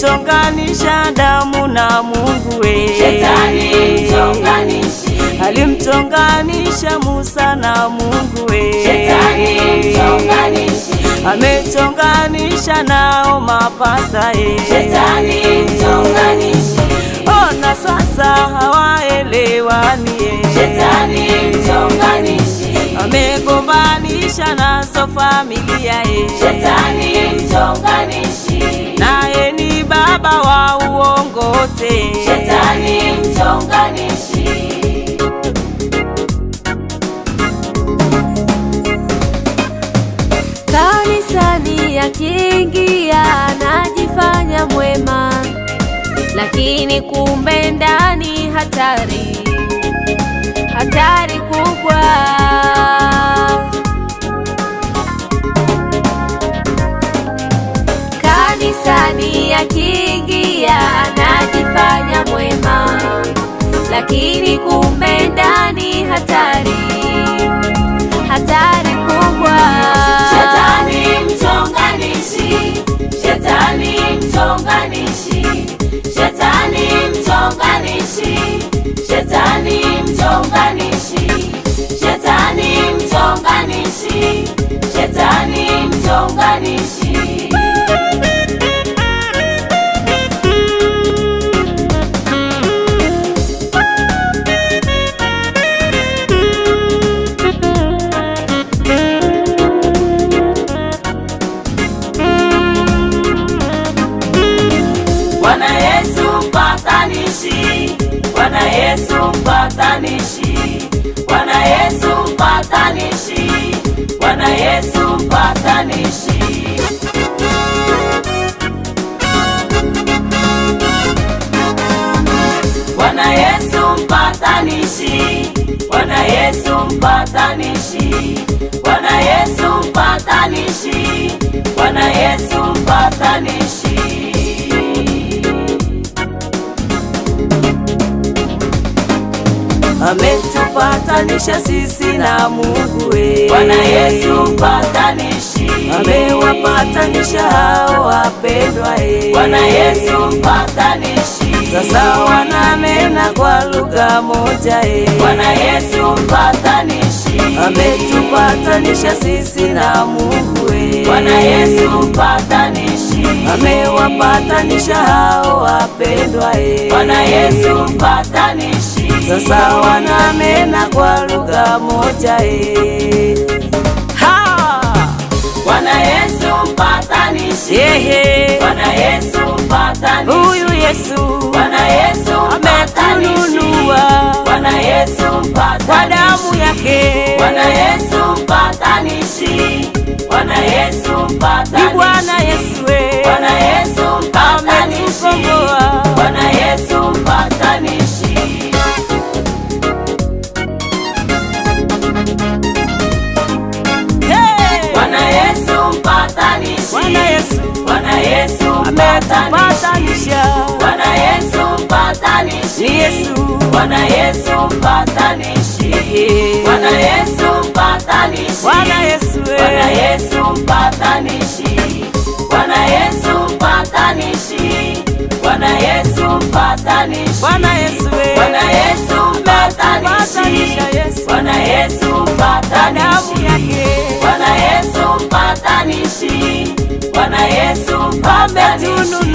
alimchonganisha Adamu na Mungu Shetani mchonganishi. Alimchonganisha Musa na Mungu Shetani mchonganishi. Amechonganisha nao mapasta Shetani mchonganishi. Ona sasa hawaelewani Shetani mchonganishi. Amegombanisha nazo familia Shetani mchonganishi. naye ni baba wa uongo wote. Shetani mchonganishi. Kanisani akiingia anajifanya mwema, lakini kumbe ndani hatari, hatari kubwa. Kanisani akiingia anajifanya mwema, lakini kumbe ndani hatari, hatari kubwa. Shetani mchonganishi. Shetani mchonganishi. Shetani mchonganishi. Shetani mchonganishi. Shetani mchonganishi. Shetani mchonganishi. Bwana Yesu mpatanishi. Bwana Yesu mpatanishi. Bwana Yesu mpatanishi. Bwana Yesu mpatanishi. Bwana Yesu mpatanishi. Bwana Yesu mpatanishi. Bwana Yesu mpatanishi. Bwana Yesu mpatanishi. Ametupatanisha sisi na Mungu Bwana Yesu mpatanishi. Amewapatanisha hao wapendwa Bwana Yesu mpatanishi. Sasa wananena kwa lugha moja Bwana Yesu mpatanishi. Ametupatanisha sisi na Mungu Bwana Yesu mpatanishi. Amewapatanisha hao wapendwa Bwana Yesu mpatanishi. Sasa wananena kwa lugha moja Bwana Yesu mpatanishi. Bwana Yesu mpatanishi. Huyu Yesu Bwana Yesu ametununua Bwana Yesu mpatanishi. kwa damu yake. Bwana Yesu mpatanishi. Bwana Yesu mpatanishi. Ni Bwana Yesu Bwana Yesu mpatanishi. ametukomboa. Bwana Yesu mpatanishi. Bwana Yesu mpatanishi. Bwana Yesu Bwana Yesu mpatanishi. ametupatanisha. Bwana Yesu mpatanishi. Ni Yesu Bwana Yesu mpatanishi. Bwana Yesu mpatanishi. Bwana Yesu Bwana Yesu mpatanishi. Bwana Yesu mpatanishi. Bwana Yesu mpatanishi. Bwana Yesu Bwana Yesu mpatanishi. Yesu Bwana Yesu mpatanishi. damu yake. Bwana Yesu mpatanishi. Bwana Yesu mpatanishi.